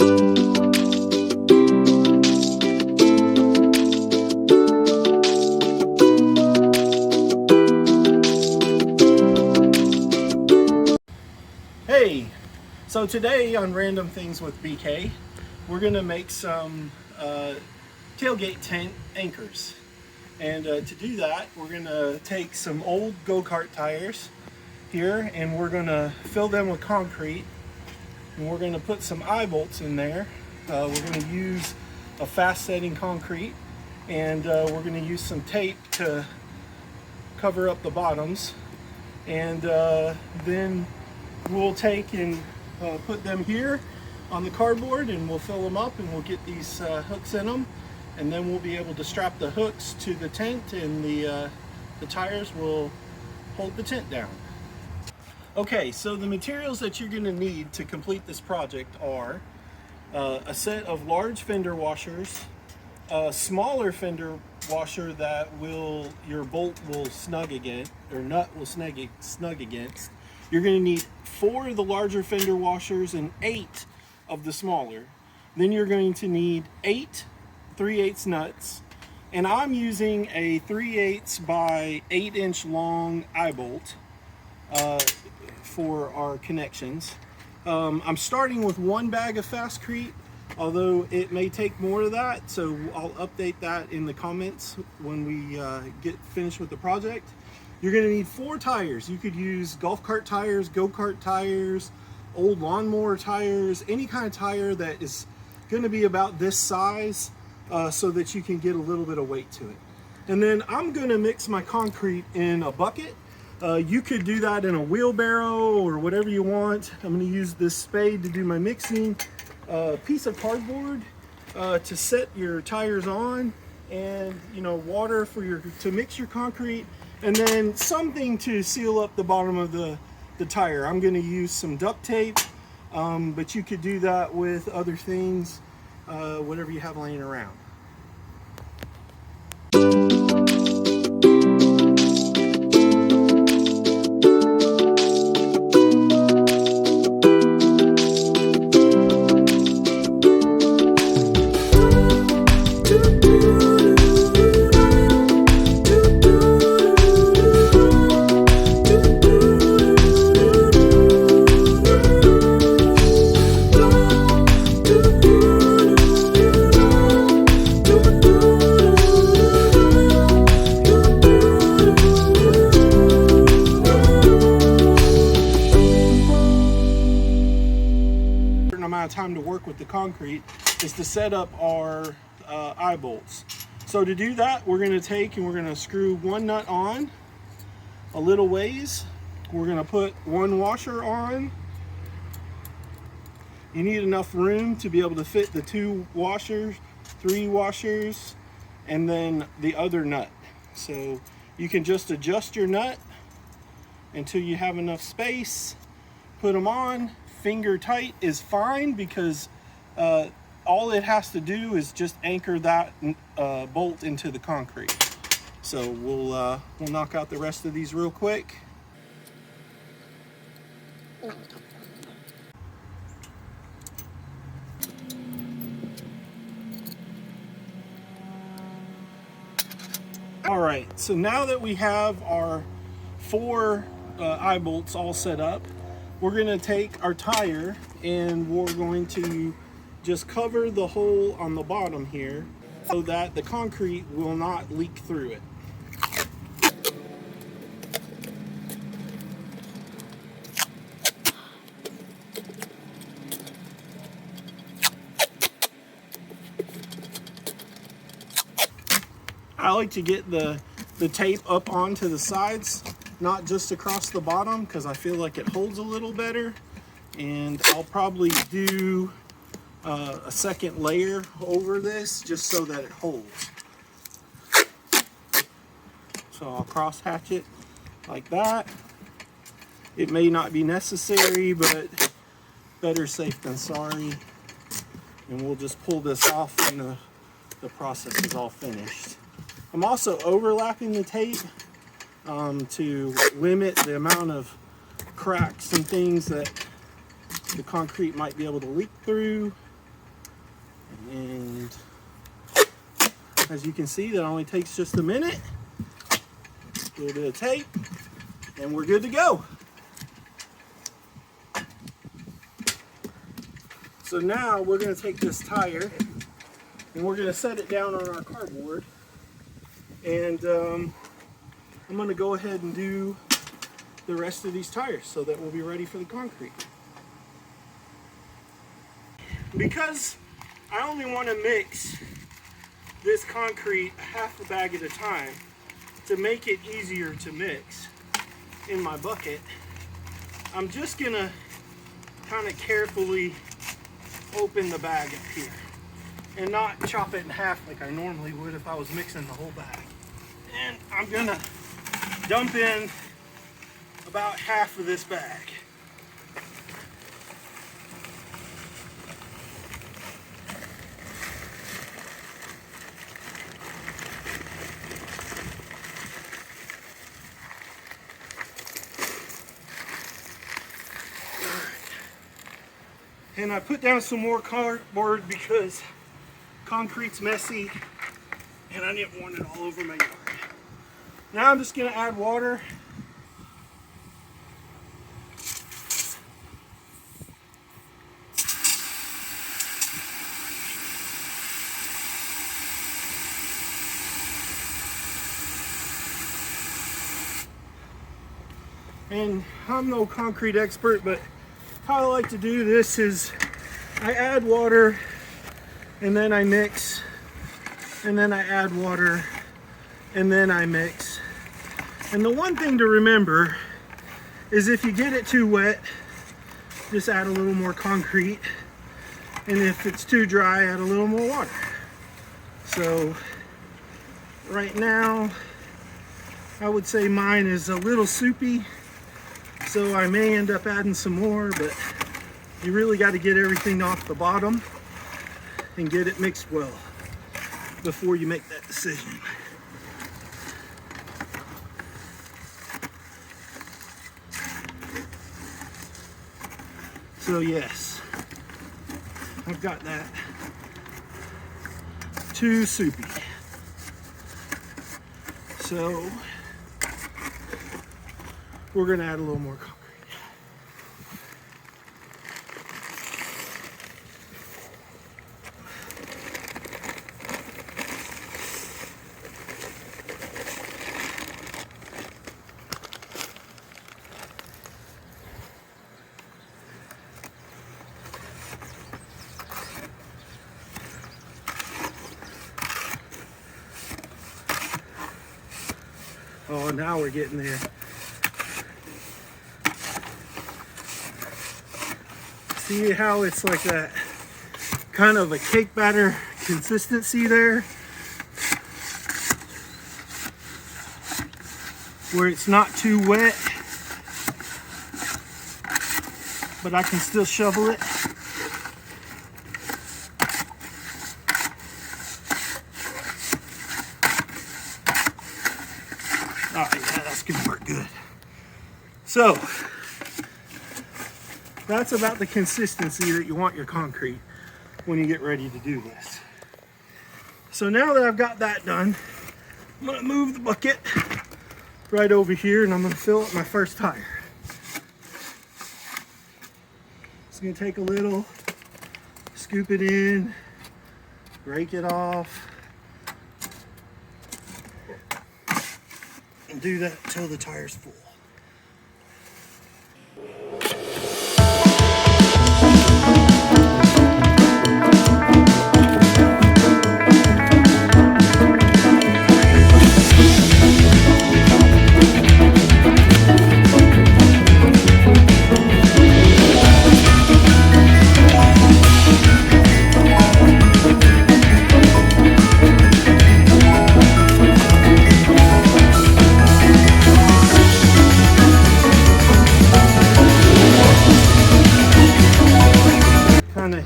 Hey, so today on Random Things with BK, we're going to make some tailgate tent anchors. And to do that, we're going to take some old go-kart tires here and we're going to fill them with concrete. And we're going to put some eye bolts in there. We're going to use a fast setting concrete, and we're going to use some tape to cover up the bottoms. And then we'll take and put them here on the cardboard, and we'll fill them up, and we'll get these hooks in them, and then we'll be able to strap the hooks to the tent, and the tires will hold the tent down. Okay, so the materials that you're going to need to complete this project are a set of large fender washers, a smaller fender washer that your bolt will snug against, or nut will snug against. You're going to need 4 of the larger fender washers and 8 of the smaller. Then you're going to need 8 3/8 nuts, and I'm using a 3/8 by 8-inch long eye bolt for our connections. I'm starting with 1 bag of Fastcrete, although it may take more of that, so I'll update that in the comments when we get finished with the project. You're going to need 4 tires. You could use golf cart tires, go-kart tires, old lawnmower tires, any kind of tire that is going to be about this size, so that you can get a little bit of weight to it. And then I'm going to mix my concrete in a bucket. You could do that in a wheelbarrow or whatever you want. I'm going to use this spade to do my mixing, a piece of cardboard to set your tires on, and water to mix your concrete, and then something to seal up the bottom of the tire. I'm going to use some duct tape, but you could do that with other things, whatever you have laying around. Amount of time to work with the concrete is to set up our eye bolts. So to do that, we're going to take and we're going to screw 1 nut on a little ways. We're going to put 1 washer on. You need enough room to be able to fit the 2 washers, 3 washers, and then the other nut. So you can just adjust your nut until you have enough space. Put them on. Finger tight is fine, because all it has to do is just anchor that bolt into the concrete. So we'll knock out the rest of these real quick. All right, so now that we have our 4 eye bolts all set up, we're going to take our tire and we're going to just cover the hole on the bottom here so that the concrete will not leak through it. I like to get the tape up onto the sides, not just across the bottom, because I feel like it holds a little better. And I'll probably do a second layer over this just so that it holds. So I'll cross hatch it like that. It may not be necessary, but better safe than sorry. And we'll just pull this off when the process is all finished. I'm also overlapping the tape to limit the amount of cracks and things that the concrete might be able to leak through. And as you can see, that only takes just a minute. A little bit of tape, and we're good to go. So now we're going to take this tire and we're going to set it down on our cardboard. And I'm going to go ahead and do the rest of these tires so that we'll be ready for the concrete. Because I only want to mix this concrete half a bag at a time to make it easier to mix in my bucket, I'm just going to kind of carefully open the bag up here and not chop it in half like I normally would if I was mixing the whole bag. And I'm gonna dump in about half of this bag. And I put down some more cardboard because concrete's messy and I didn't want it all over my yard. Now I'm just going to add water. And I'm no concrete expert, but how I like to do this is I add water and then I mix, and then I add water and then I mix. And the one thing to remember is if you get it too wet, just add a little more concrete, and if it's too dry, add a little more water. So right now I would say mine is a little soupy, so I may end up adding some more, but you really got to get everything off the bottom and get it mixed well before you make that decision. So yes, I've got that too soupy. So we're gonna add a little more concrete. Oh, now we're getting there. See how it's like that kind of a cake batter consistency there, where it's not too wet, but I can still shovel it. Oh yeah, that's gonna work good. So that's about the consistency that you want your concrete when you get ready to do this. So now that I've got that done, I'm gonna move the bucket right over here and I'm gonna fill up my first tire. It's gonna take a little, scoop it in, rake it off, and do that until the tire's full.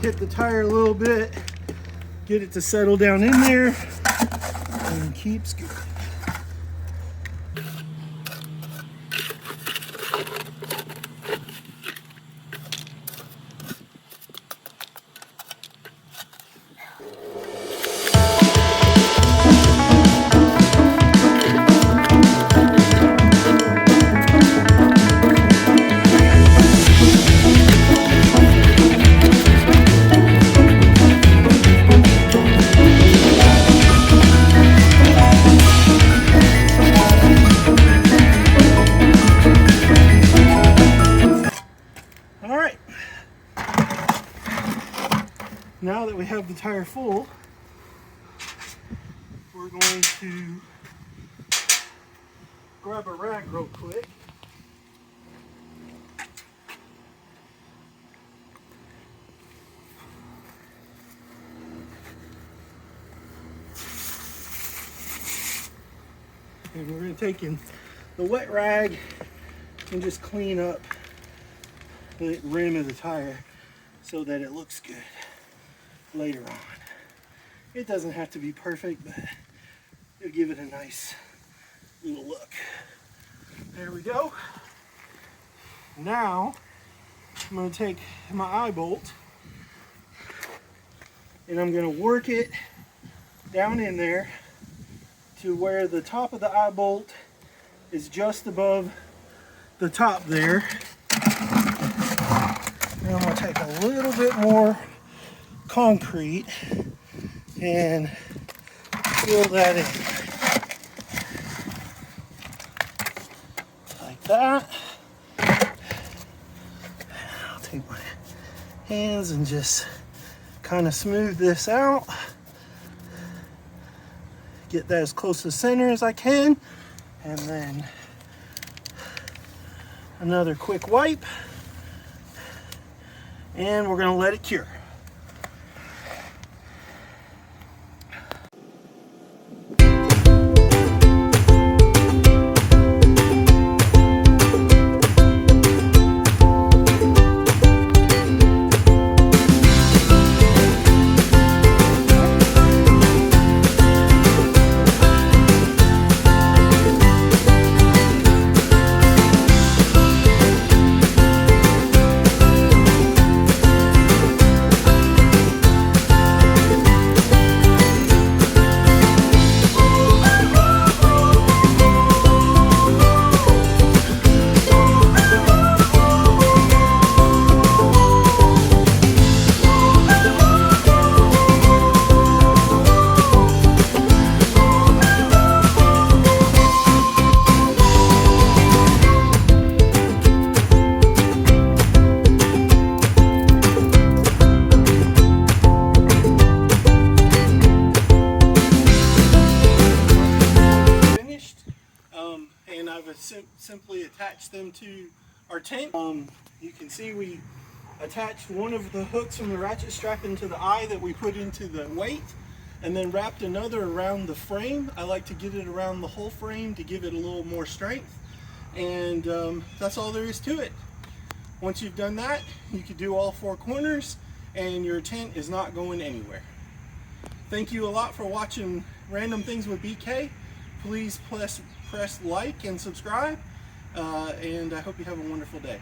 Hit the tire a little bit, get it to settle down in there, and keep scooping. Now that we have the tire full, we're going to grab a rag real quick. And we're going to take in the wet rag and just clean up the rim of the tire so that it looks good later on. It doesn't have to be perfect, but it'll give it a nice little look. There we go. Now I'm going to take my eye bolt and I'm going to work it down in there to where the top of the eye bolt is just above the top there. And I'm going to take a little bit more concrete and fill that in. Like that. I'll take my hands and just kind of smooth this out. Get that as close to center as I can, and then another quick wipe, and we're going to let it cure. And I've simply attached them to our tent. You can see we attached one of the hooks from the ratchet strap into the eye that we put into the weight, and then wrapped another around the frame. I like to get it around the whole frame to give it a little more strength, and that's all there is to it. Once you've done that, you can do all four corners and your tent is not going anywhere. Thank you a lot for watching Random Things with BK. Please press like and subscribe, and I hope you have a wonderful day.